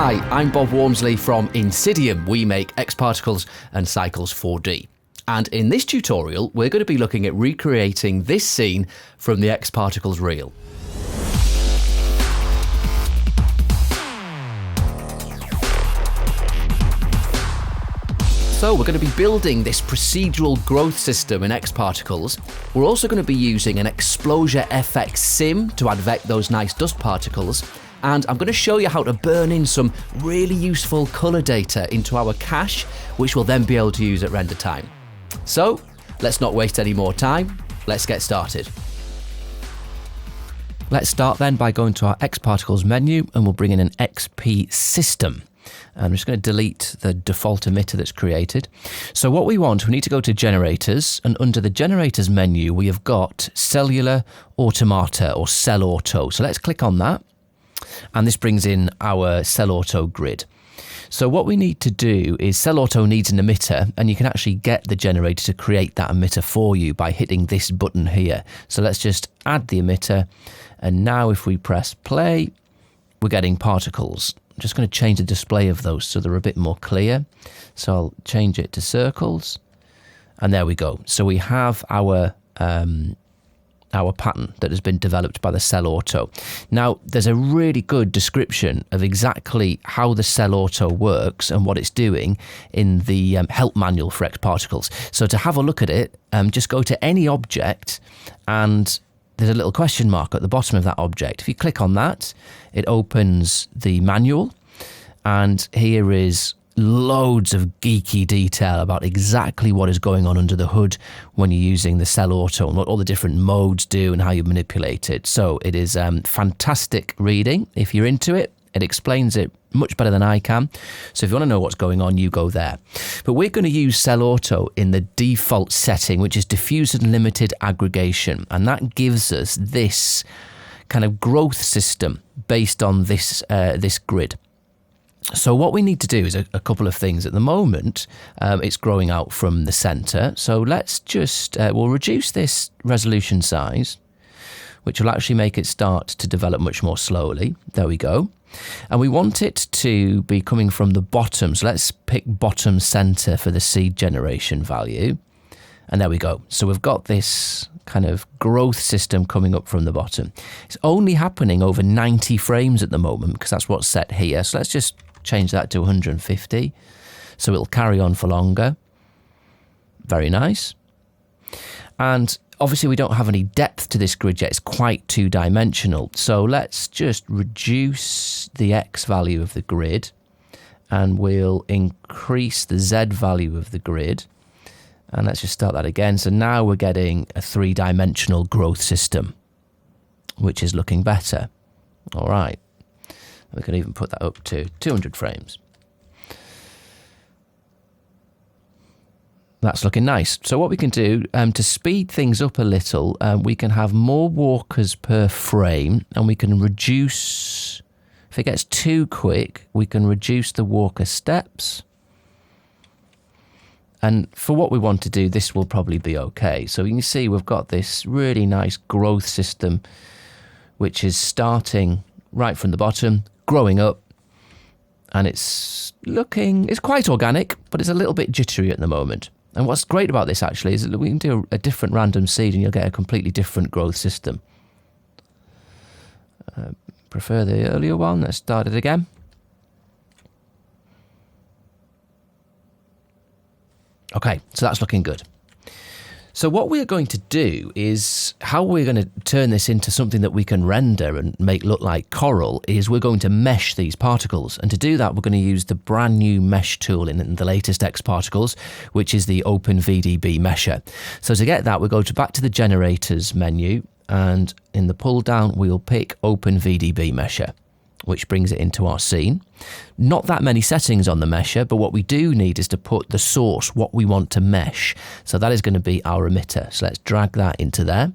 Hi, I'm Bob Wormsley from INSYDIUM. We make xparticles and cycles 4D. And in this tutorial, we're going to be looking at recreating this scene from the xparticles reel. So we're going to be building this procedural growth system in xparticles. We're also going to be using an xpExplosiaFX sim to advect those nice dust particles. And I'm going to show you how to burn in some really useful color data into our cache, which we'll then be able to use at render time. So let's not waste any more time. Let's get started. Let's start then by going to our xparticles menu, and we'll bring in an XP system. I'm just going to delete the default emitter that's created. So what we need to go to generators, and under the generators menu, we have got Cellular Automata or Cell Auto. So let's click on that. And this brings in our Cell Auto grid. So what we need to do is Cell Auto needs an emitter, and you can actually get the generator to create that emitter for you by hitting this button here. So let's just add the emitter. And now if we press play, we're getting particles. I'm just going to change the display of those so they're a bit more clear. So I'll change it to circles. And there we go. So we have our pattern that has been developed by the Cell Auto. Now, there's a really good description of exactly how the Cell Auto works and what it's doing in the help manual for xparticles. So to have a look at it, just go to any object, and there's a little question mark at the bottom of that object. If you click on that, it opens the manual, and here is loads of geeky detail about exactly what is going on under the hood when you're using the Cell Auto and what all the different modes do and how you manipulate it. So it is fantastic reading. If you're into it, it explains it much better than I can. So if you want to know what's going on, you go there. But we're going to use Cell Auto in the default setting, which is diffuse and limited aggregation. And that gives us this kind of growth system based on this grid. So what we need to do is a couple of things. At the moment, it's growing out from the center. So let's just, we'll reduce this resolution size, which will actually make it start to develop much more slowly. There we go. And we want it to be coming from the bottom. So let's pick bottom center for the seed generation value. And there we go. So we've got this kind of growth system coming up from the bottom. It's only happening over 90 frames at the moment because that's what's set here. So let's just change that to 150. So it'll carry on for longer. Very nice. And obviously we don't have any depth to this grid yet. It's quite two-dimensional. So let's just reduce the X value of the grid, and we'll increase the Z value of the grid. And let's just start that again. So now we're getting a three-dimensional growth system, which is looking better. All right. We can even put that up to 200 frames. That's looking nice. So what we can do to speed things up a little, we can have more walkers per frame, and we can reduce, if it gets too quick, we can reduce the walker steps. And for what we want to do, this will probably be okay. So you can see we've got this really nice growth system, which is starting right from the bottom, growing up, and it's quite organic, but it's a little bit jittery at the moment. And what's great about this actually is that we can do a different random seed and you'll get a completely different growth system. Prefer the earlier one. Let's start it again. Okay, so that's looking good. So what we're going to do is, how we're going to turn this into something that we can render and make look like coral is we're going to mesh these particles. And to do that, we're going to use the brand new mesh tool in the latest xparticles, which is the OpenVDB mesher. So to get that, we'll go back to the generators menu, and in the pull down, we'll pick OpenVDB mesher, which brings it into our scene. Not that many settings on the mesher, but what we do need is to put the source, what we want to mesh. So that is going to be our emitter. So let's drag that into there.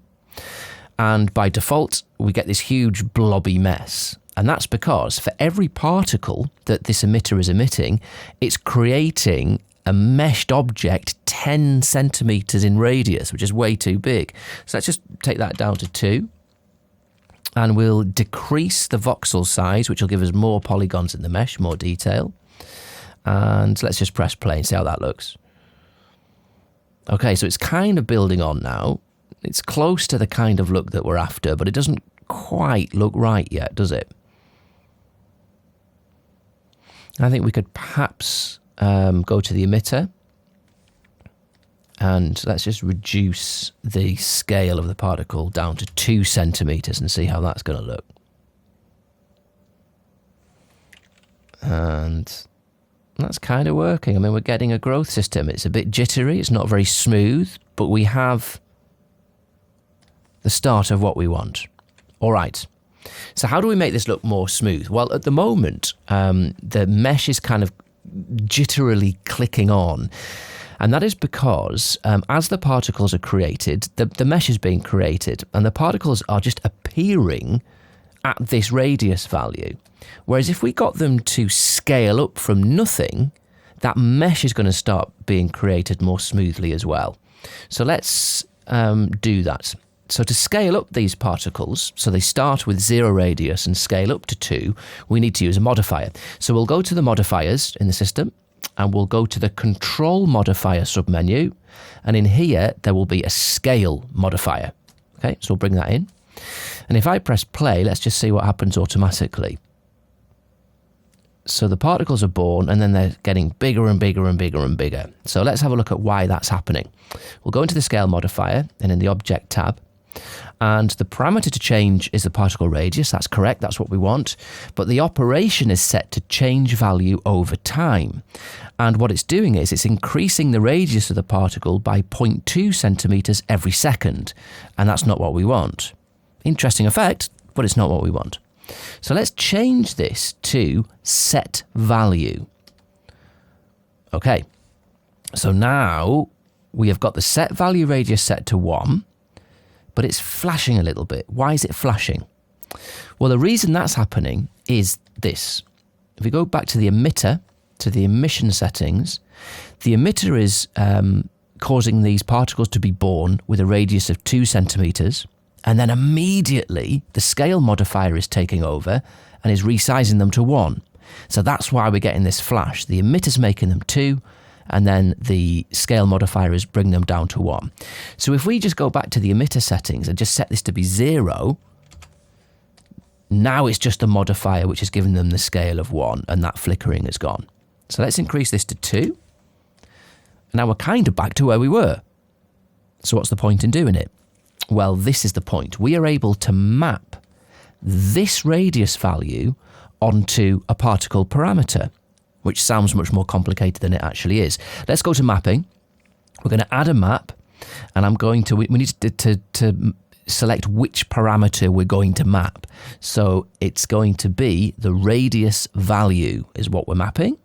And by default, we get this huge blobby mess. And that's because for every particle that this emitter is emitting, it's creating a meshed object 10 centimeters in radius, which is way too big. So let's just take that down to 2. and we'll decrease the voxel size, which will give us more polygons in the mesh, more detail. And let's just press play and see how that looks. Okay, so it's kind of building on now. It's close to the kind of look that we're after, but it doesn't quite look right yet, does it? I think we could perhaps go to the emitter, and let's just reduce the scale of the particle down to 2 centimeters and see how that's going to look. And that's kind of working. I mean, we're getting a growth system. It's a bit jittery. It's not very smooth, but we have the start of what we want. All right. So how do we make this look more smooth? Well, at the moment, the mesh is kind of jitterily clicking on. And that is because as the particles are created, the mesh is being created, and the particles are just appearing at this radius value. Whereas if we got them to scale up from nothing, that mesh is going to start being created more smoothly as well. So let's do that. So to scale up these particles, so they start with 0 radius and scale up to 2, we need to use a modifier. So we'll go to the modifiers in the system, and we'll go to the control modifier submenu, and in here there will be a scale modifier. Okay, so we'll bring that in. And if I press play, let's just see what happens automatically. So the particles are born, and then they're getting bigger and bigger and bigger and bigger. So let's have a look at why that's happening. We'll go into the scale modifier and in the object tab, and the parameter to change is the particle radius. That's correct, that's what we want. But the operation is set to change value over time. And what it's doing is it's increasing the radius of the particle by 0.2 centimeters every second. And that's not what we want. Interesting effect, but it's not what we want. So let's change this to set value. Okay, so now we have got the set value radius set to 1. But it's flashing a little bit. Why is it flashing? Well, the reason that's happening is this. If we go back to the emitter, to the emission settings, the emitter is causing these particles to be born with a radius of 2 centimeters, and then immediately the scale modifier is taking over and is resizing them to 1. So that's why we're getting this flash. The emitter's making them 2, and then the scale modifier is bringing them down to 1. So if we just go back to the emitter settings and just set this to be 0, now it's just a modifier which is giving them the scale of 1, and that flickering is gone. So let's increase this to 2. Now we're kind of back to where we were. So what's the point in doing it? Well, this is the point. We are able to map this radius value onto a particle parameter, which sounds much more complicated than it actually is. Let's go to mapping. We're going to add a map, and we need to select which parameter we're going to map. So it's going to be the radius value is what we're mapping.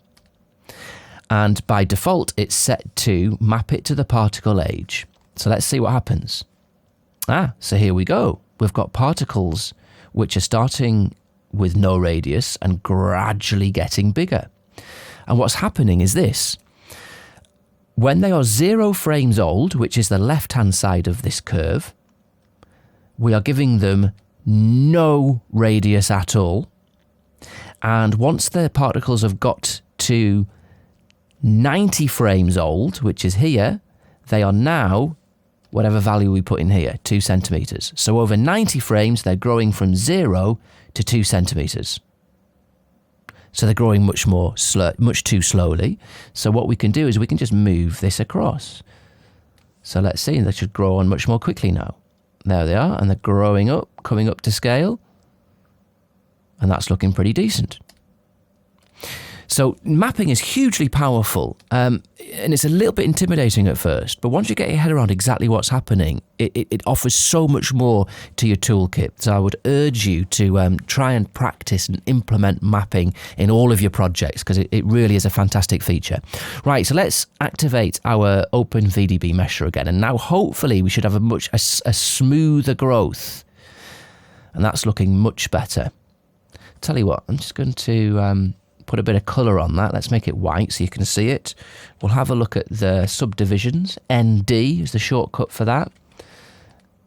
And by default, it's set to map it to the particle age. So let's see what happens. So here we go. We've got particles which are starting with no radius and gradually getting bigger. And what's happening is this. When they are 0 frames old, which is the left-hand side of this curve, we are giving them no radius at all. And once the particles have got to 90 frames old, which is here, they are now whatever value we put in here, 2 centimeters. So over 90 frames, they're growing from 0 to 2 centimeters. So they're growing much too slowly. So what we can do is we can just move this across. So let's see, they should grow on much more quickly now. There they are, and they're growing up, coming up to scale. And that's looking pretty decent. So mapping is hugely powerful, and it's a little bit intimidating at first, but once you get your head around exactly what's happening, it offers so much more to your toolkit. So I would urge you to try and practice and implement mapping in all of your projects, because it really is a fantastic feature. Right, so let's activate our OpenVDB mesher again, and now hopefully we should have a smoother growth, and that's looking much better. Tell you what, I'm just going to put a bit of colour on that. Let's make it white so you can see it. We'll have a look at the subdivisions. ND is the shortcut for that.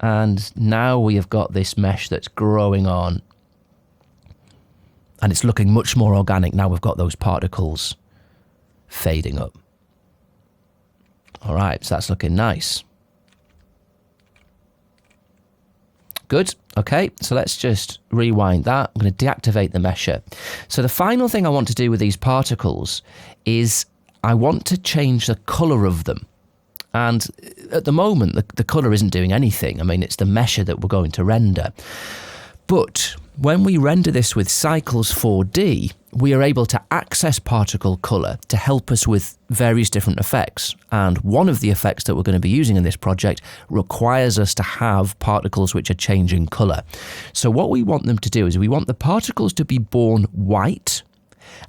And now we have got this mesh that's growing on. And it's looking much more organic now we've got those particles fading up. All right, so that's looking nice. Good. Okay, so let's just rewind that. I'm going to deactivate the mesher. So the final thing I want to do with these particles is I want to change the color of them. And at the moment, the color isn't doing anything. I mean, it's the mesher that we're going to render. But when we render this with Cycles 4D, we are able to access particle color to help us with various different effects. And one of the effects that we're going to be using in this project requires us to have particles which are changing color. So what we want them to do is we want the particles to be born white,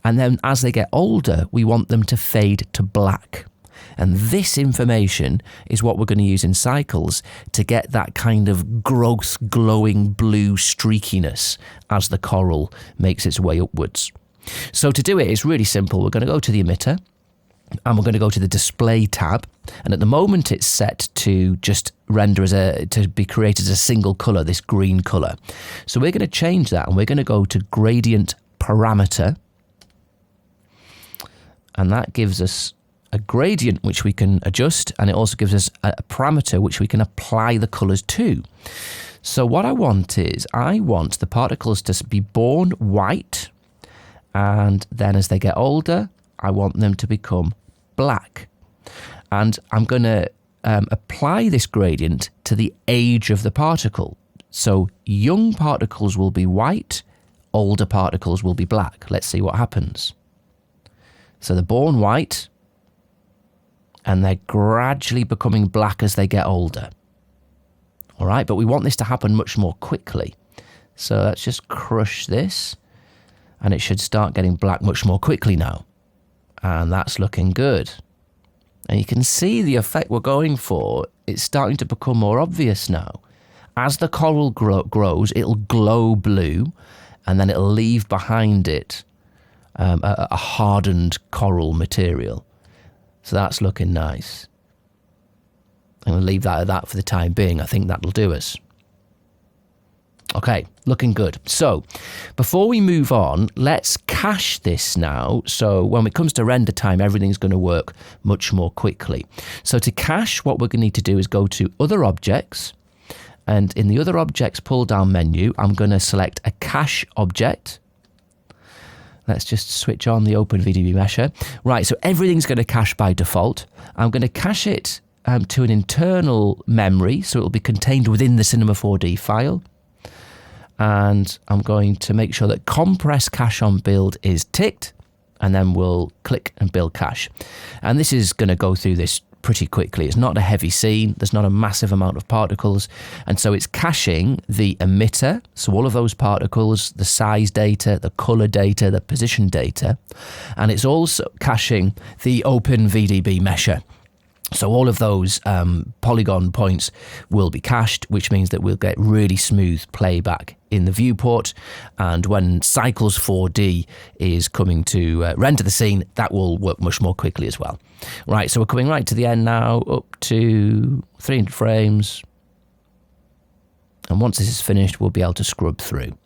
and then as they get older, we want them to fade to black. And this information is what we're going to use in Cycles to get that kind of gross, glowing blue streakiness as the coral makes its way upwards. So to do it, it's really simple. We're going to go to the emitter and we're going to go to the display tab. And at the moment, it's set to just render to be created as a single color, this green color. So we're going to change that and we're going to go to gradient parameter. And that gives us a gradient which we can adjust, and it also gives us a parameter which we can apply the colors to. So what I want is I want the particles to be born white, and then as they get older, I want them to become black. And I'm going to apply this gradient to the age of the particle. So young particles will be white, older particles will be black. Let's see what happens. So they're born white, and they're gradually becoming black as they get older. All right, but we want this to happen much more quickly. So let's just crush this, and it should start getting black much more quickly now. And that's looking good. And you can see the effect we're going for. It's starting to become more obvious now. As the coral grows, it'll glow blue, and then it'll leave behind it a hardened coral material. So that's looking nice. I'm going to leave that at that for the time being. I think that'll do us. Okay, looking good. So before we move on, let's cache this now. So when it comes to render time, everything's going to work much more quickly. So to cache, what we're going to need to do is go to Other Objects. And in the Other Objects pull-down menu, I'm going to select a cache object. Let's just switch on the OpenVDB Mesher. Right, so everything's going to cache by default. I'm going to cache it to an internal memory, so it'll be contained within the Cinema 4D file. And I'm going to make sure that compress cache on build is ticked, and then we'll click and build cache. And this is going to go through this pretty quickly. It's not a heavy scene. There's not a massive amount of particles. And so it's caching the emitter, so all of those particles, the size data, the color data, the position data. And it's also caching the OpenVDB Mesher. So all of those polygon points will be cached, which means that we'll get really smooth playback in the viewport. And when Cycles 4D is coming to render the scene, that will work much more quickly as well. Right, so we're coming right to the end now, up to 300 frames. And once this is finished, we'll be able to scrub through.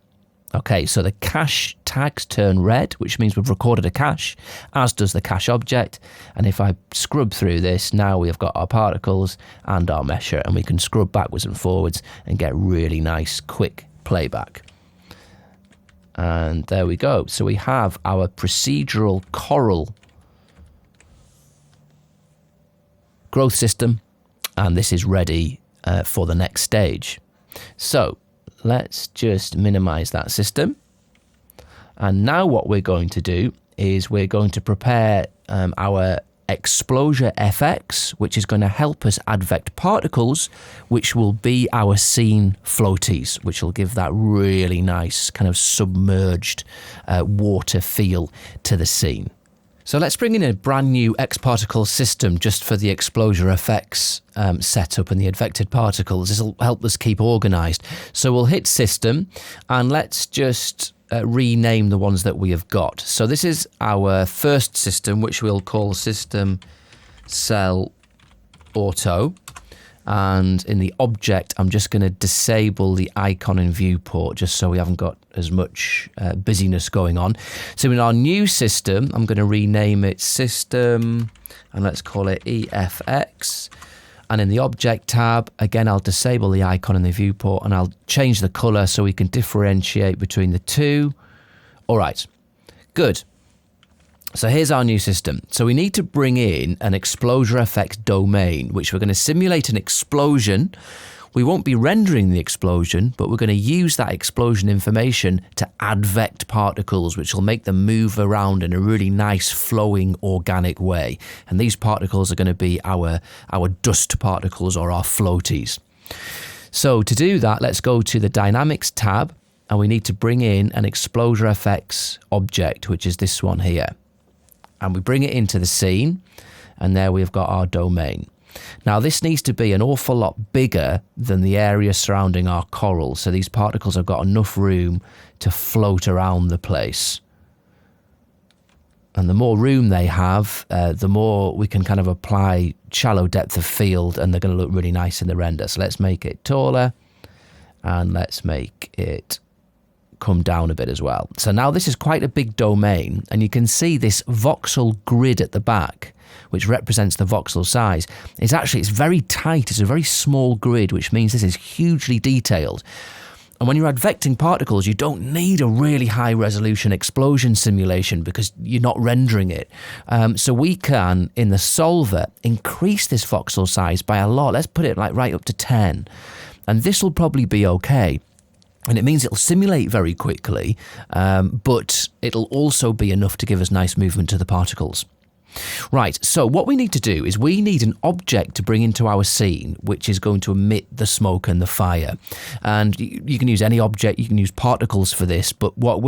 Okay, so the cache tags turn red, which means we've recorded a cache, as does the cache object. And if I scrub through this, now we've got our particles and our mesher, and we can scrub backwards and forwards and get really nice, quick playback. And there we go. So we have our procedural coral growth system, and this is ready for the next stage. So let's just minimize that system. And now what we're going to do is we're going to prepare our xpExplosiaFX, which is going to help us advect particles, which will be our scene floaties, which will give that really nice kind of submerged water feel to the scene. So let's bring in a brand new xParticle system just for the xpExplosiaFX setup and the advected particles. This will help us keep organized. So we'll hit System, and let's just rename the ones that we have got. So this is our first system, which we'll call System Cell Auto. And in the object, I'm just going to disable the icon in viewport just so we haven't got as much busyness going on. So in our new system, I'm going to rename it system and let's call it EFX. And in the object tab, again, I'll disable the icon in the viewport and I'll change the color so we can differentiate between the two. All right, good. So here's our new system. So we need to bring in an xpReel domain, which we're going to simulate an explosion. We won't be rendering the explosion, but we're going to use that explosion information to advect particles, which will make them move around in a really nice, flowing, organic way. And these particles are going to be our dust particles or our floaties. So to do that, let's go to the Dynamics tab, and we need to bring in an xpReel object, which is this one here. And we bring it into the scene, and there we've got our domain. Now this needs to be an awful lot bigger than the area surrounding our coral, so these particles have got enough room to float around the place. And the more room they have, the more we can kind of apply shallow depth of field, and they're going to look really nice in the render. So let's make it taller, and let's make it come down a bit as well. So now this is quite a big domain, and you can see this voxel grid at the back, which represents the voxel size. It's very tight. It's a very small grid, which means this is hugely detailed. And when you're advecting particles, you don't need a really high resolution explosion simulation because you're not rendering it. So we can, in the solver, increase this voxel size by a lot. Let's put it like right up to 10. And this will probably be okay. And it means it'll simulate very quickly, but it'll also be enough to give us nice movement to the particles. Right, so what we need to do is we need an object to bring into our scene, which is going to emit the smoke and the fire. And you can use any object, you can use particles for this, but what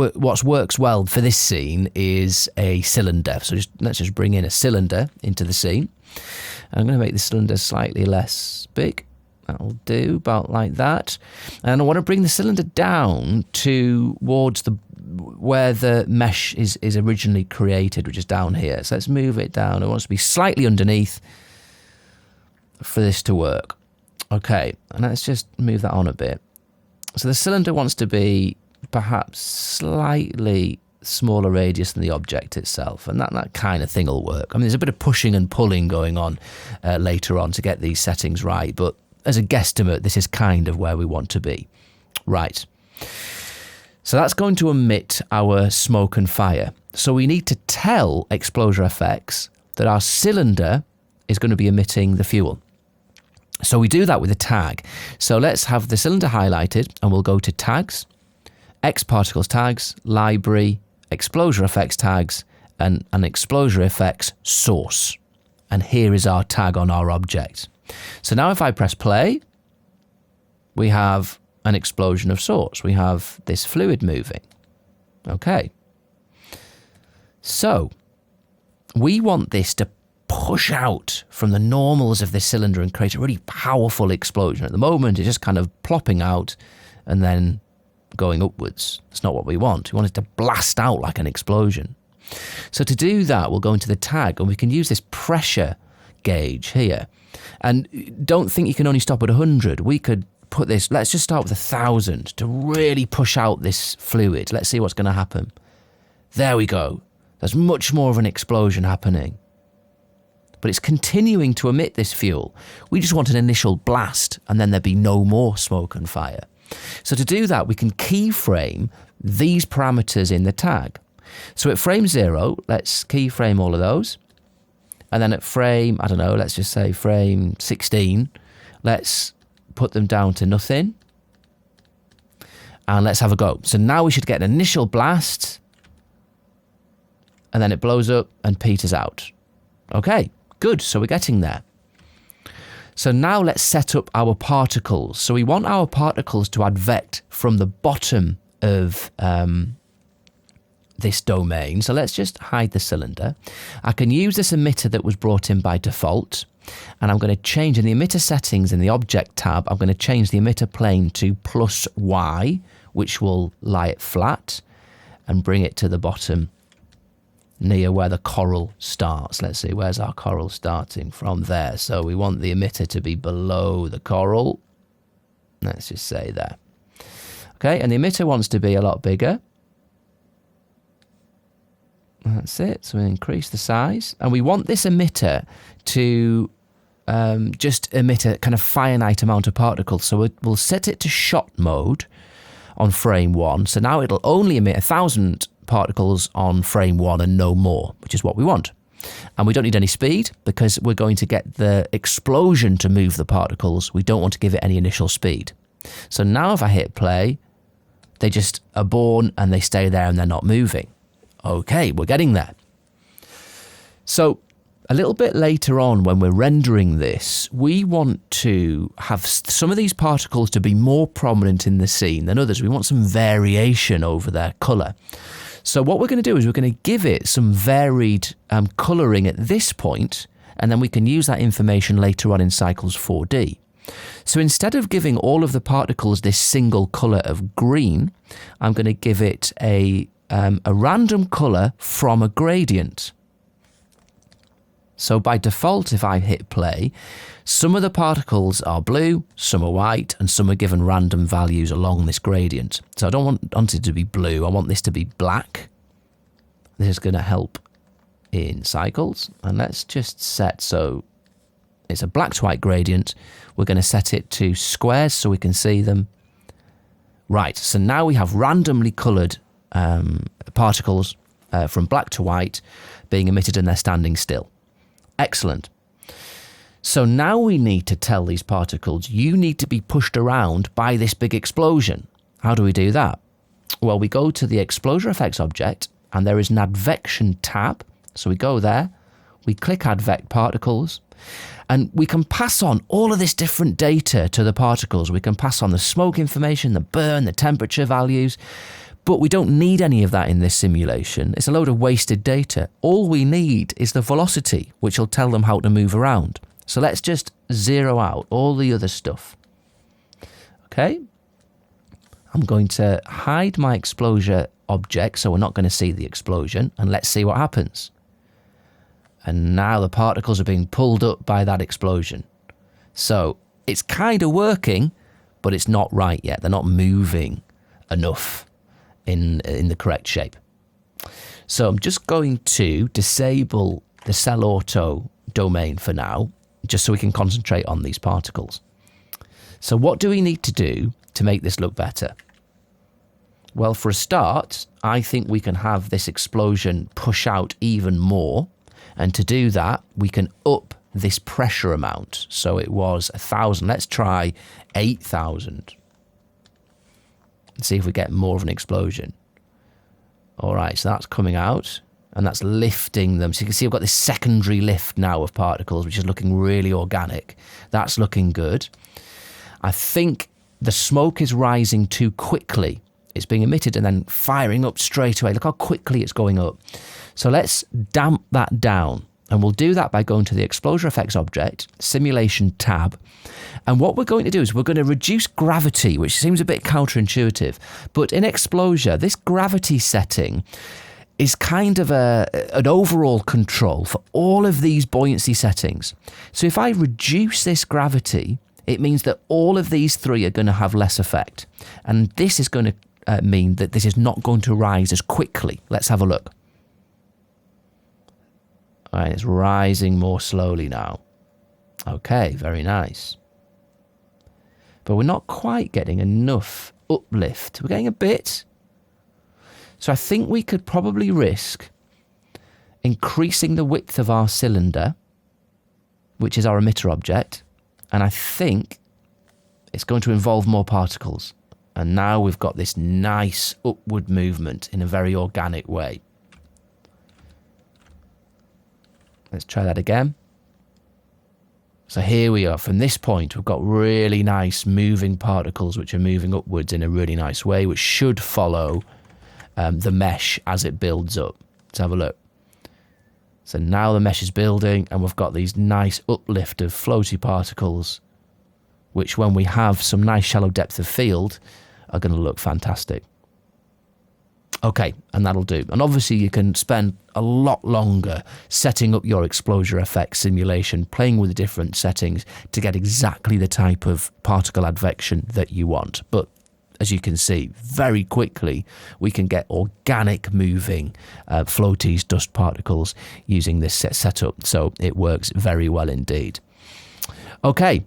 works well for this scene is a cylinder. So let's just bring in a cylinder into the scene. And I'm going to make the cylinder slightly less big. That'll do, about like that. And I want to bring the cylinder down towards where the mesh is originally created, which is down here. So let's move it down. It wants to be slightly underneath for this to work. Okay, and let's just move that on a bit. So the cylinder wants to be perhaps slightly smaller radius than the object itself, and that kind of thing will work. I mean, there's a bit of pushing and pulling going on later on to get these settings right, but as a guesstimate, this is kind of where we want to be. Right. So that's going to emit our smoke and fire. So we need to tell xpReel that our cylinder is going to be emitting the fuel. So we do that with a tag. So let's have the cylinder highlighted, and we'll go to tags, xparticles tags, library, xpReel tags, and an xpReel source. And here is our tag on our object. So now if I press play, we have an explosion of sorts. We have this fluid moving. Okay. So we want this to push out from the normals of this cylinder and create a really powerful explosion. At the moment, it's just kind of plopping out and then going upwards. That's not what we want. We want it to blast out like an explosion. So to do that, we'll go into the tag, and we can use this pressure gauge here. And don't think you can only stop at 100. We could put this, let's just start with 1,000 to really push out this fluid. Let's see what's going to happen. There we go. There's much more of an explosion happening. But it's continuing to emit this fuel. We just want an initial blast, and then there'd be no more smoke and fire. So to do that, we can keyframe these parameters in the tag. So at frame 0, let's keyframe all of those. And then at frame, I don't know, let's just say frame 16, let's put them down to nothing. And let's have a go. So now we should get an initial blast, and then it blows up and peters out. Okay, good, so we're getting there. So now let's set up our particles. So we want our particles to advect from the bottom of this domain. So let's just hide the cylinder. I can use this emitter that was brought in by default, and I'm going to change in the emitter settings in the object tab, I'm going to change the emitter plane to +y, which will lie it flat and bring it to the bottom near where the coral starts. Let's see, where's our coral starting? From there. So we want the emitter to be below the coral. Let's just say there. Okay, and the emitter wants to be a lot bigger. That's it. So we increase the size. And we want this emitter to just emit a kind of finite amount of particles. So we'll set it to shot mode on frame 1. So now it'll only emit 1,000 particles on frame 1 and no more, which is what we want. And we don't need any speed because we're going to get the explosion to move the particles. We don't want to give it any initial speed. So now if I hit play, they just are born and they stay there and they're not moving. Okay, we're getting there. So a little bit later on when we're rendering this, we want to have some of these particles to be more prominent in the scene than others. We want some variation over their colour. So what we're going to do is we're going to give it some varied colouring at this point, and then we can use that information later on in Cycles 4D. So instead of giving all of the particles this single colour of green, I'm going to give it a random colour from a gradient. So by default, if I hit play, some of the particles are blue, some are white, and some are given random values along this gradient. So I don't want it to be blue, I want this to be black. This is going to help in Cycles. And let's just set, so it's a black to white gradient. We're going to set it to squares so we can see them. Right, so now we have randomly coloured particles from black to white being emitted and they're standing still. Excellent. So now we need to tell these particles, you need to be pushed around by this big explosion. How do we do that? Well, we go to the xpExplosiaFX object and there is an advection tab. So we go there, we click advect particles, and we can pass on all of this different data to the particles. We can pass on the smoke information, the burn, the temperature values, but we don't need any of that in this simulation. It's a load of wasted data. All we need is the velocity, which will tell them how to move around. So let's just zero out all the other stuff. Okay. I'm going to hide my explosion object, so we're not going to see the explosion, and let's see what happens. And now the particles are being pulled up by that explosion. So it's kind of working, but it's not right yet. They're not moving enough in the correct shape. So I'm just going to disable the cell auto domain for now, just so we can concentrate on these particles. So what do we need to do to make this look better? Well, for a start, I think we can have this explosion push out even more. And to do that, we can up this pressure amount. So it was 1,000. Let's try 8,000. Let's see if we get more of an explosion. All right, so that's coming out and that's lifting them. So you can see I've got this secondary lift now of particles, which is looking really organic. That's looking good. I think the smoke is rising too quickly. It's being emitted and then firing up straight away. Look how quickly it's going up. So let's damp that down. And we'll do that by going to the xpExplosiaFX object, simulation tab. And what we're going to do is we're going to reduce gravity, which seems a bit counterintuitive. But in Xplosia, this gravity setting is kind of an overall control for all of these buoyancy settings. So if I reduce this gravity, it means that all of these three are going to have less effect. And this is going to mean that this is not going to rise as quickly. Let's have a look. All right, it's rising more slowly now. Okay, very nice. But we're not quite getting enough uplift. We're getting a bit. So I think we could probably risk increasing the width of our cylinder, which is our emitter object. And I think it's going to involve more particles. And now we've got this nice upward movement in a very organic way. Let's try that again. So here we are. From this point, we've got really nice moving particles which are moving upwards in a really nice way, which should follow the mesh as it builds up. Let's have a look. So now the mesh is building and we've got these nice uplift of floaty particles, which when we have some nice shallow depth of field are going to look fantastic. Okay, and that'll do. And obviously you can spend a lot longer setting up your XpExplosiaFX simulation, playing with the different settings to get exactly the type of particle advection that you want. But as you can see, very quickly we can get organic moving floaties, dust particles using this setup. So it works very well indeed. Okay.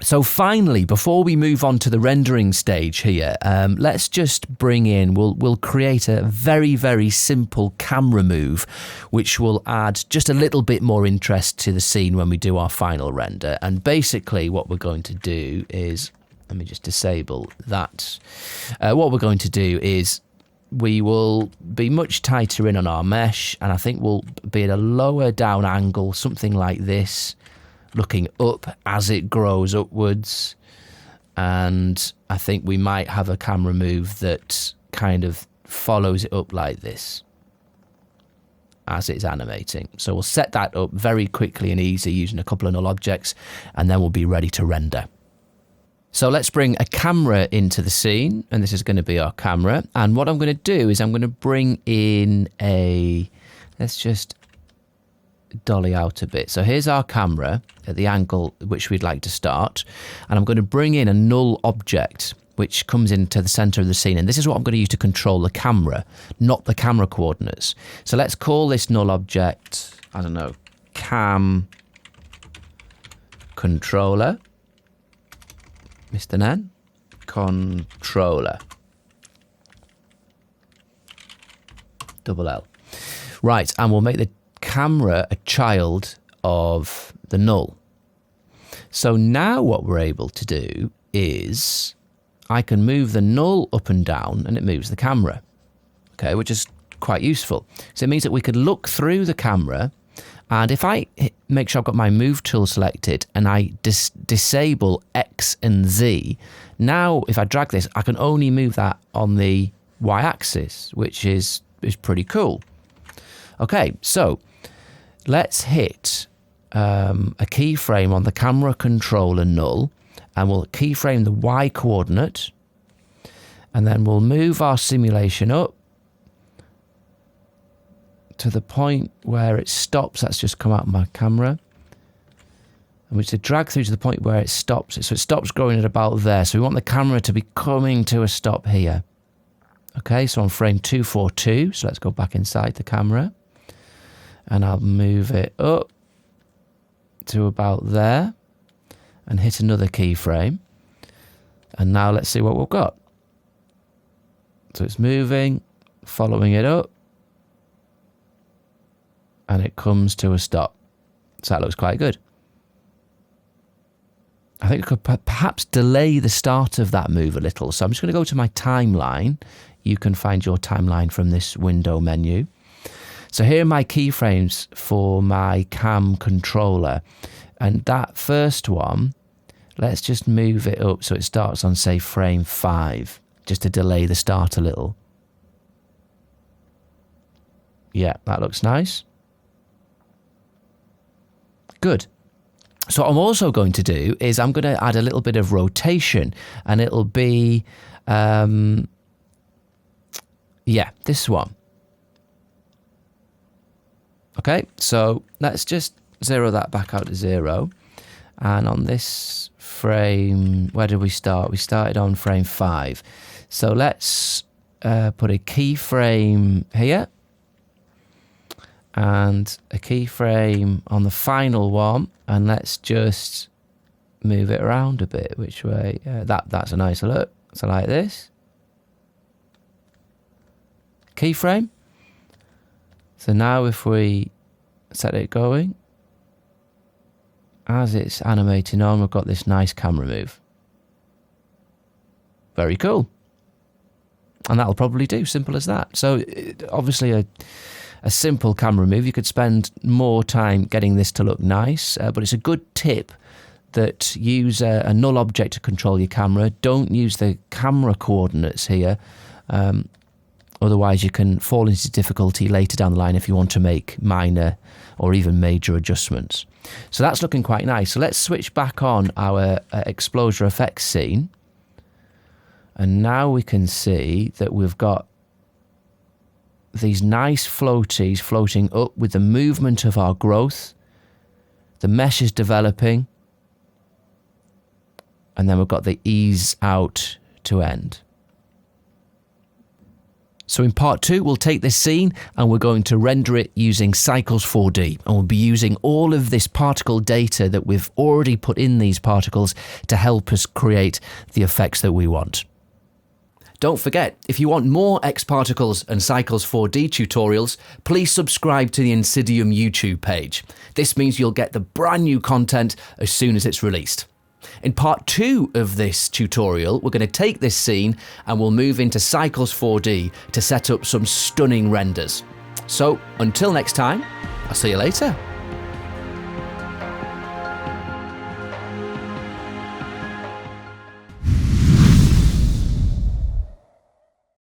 So finally, before we move on to the rendering stage here, let's just bring in, we'll create a very, very simple camera move, which will add just a little bit more interest to the scene when we do our final render. And basically what we're going to do is, let me just disable that. What we're going to do is we will be much tighter in on our mesh, and I think we'll be at a lower down angle, something like this, looking up as it grows upwards. And I think we might have a camera move that kind of follows it up like this as it's animating. So we'll set that up very quickly and easy using a couple of null objects, and then we'll be ready to render. So let's bring a camera into the scene, and this is going to be our camera. And what I'm going to do is I'm going to bring in let's just dolly out a bit. So here's our camera at the angle which we'd like to start, and I'm going to bring in a null object which comes into the center of the scene, and this is what I'm going to use to control the camera, not the camera coordinates. So let's call this null object, I don't know, cam controller, Mr. Nan, controller, double L. Right, and we'll make the camera a child of the null. So now what we're able to do is I can move the null up and down and it moves the camera, okay, which is quite useful. So it means that we could look through the camera, and if I make sure I've got my move tool selected and I disable X and Z, now if I drag this I can only move that on the y-axis, which is pretty cool. Okay, so let's hit a keyframe on the camera controller null, and we'll keyframe the Y coordinate, and then we'll move our simulation up to the point where it stops. That's just come out of my camera. And we should drag through to the point where it stops. So it stops growing at about there. So we want the camera to be coming to a stop here. Okay, so on frame 242, so let's go back inside the camera. And I'll move it up to about there and hit another keyframe. And now let's see what we've got. So it's moving, following it up, and it comes to a stop. So that looks quite good. I think I could perhaps delay the start of that move a little. So I'm just going to go to my timeline. You can find your timeline from this window menu. So here are my keyframes for my cam controller. And that first one, let's just move it up so it starts on, say, frame 5, just to delay the start a little. Yeah, that looks nice. Good. So what I'm also going to do is I'm going to add a little bit of rotation, and it'll be, yeah, this one. Okay, so let's just zero that back out to 0. And on this frame, where did we start? We started on frame 5. So let's put a keyframe here and a keyframe on the final one, and let's just move it around a bit. Which way? That's a nicer look. So like this. Keyframe. So now if we set it going, as it's animating on, we've got this nice camera move. Very cool. And that'll probably do, simple as that. So obviously a simple camera move. You could spend more time getting this to look nice, but it's a good tip that use a null object to control your camera. Don't use the camera coordinates here. Otherwise, you can fall into difficulty later down the line if you want to make minor or even major adjustments. So that's looking quite nice. So let's switch back on our XpExplosiaFX scene. And now we can see that we've got these nice floaties floating up with the movement of our growth. The mesh is developing. And then we've got the ease out to end. So in part 2, we'll take this scene and we're going to render it using Cycles 4D. And we'll be using all of this particle data that we've already put in these particles to help us create the effects that we want. Don't forget, if you want more xParticles and Cycles 4D tutorials, please subscribe to the INSYDIUM YouTube page. This means you'll get the brand new content as soon as it's released. In part 2 of this tutorial, we're going to take this scene and we'll move into Cycles 4D to set up some stunning renders. So until next time, I'll see you later.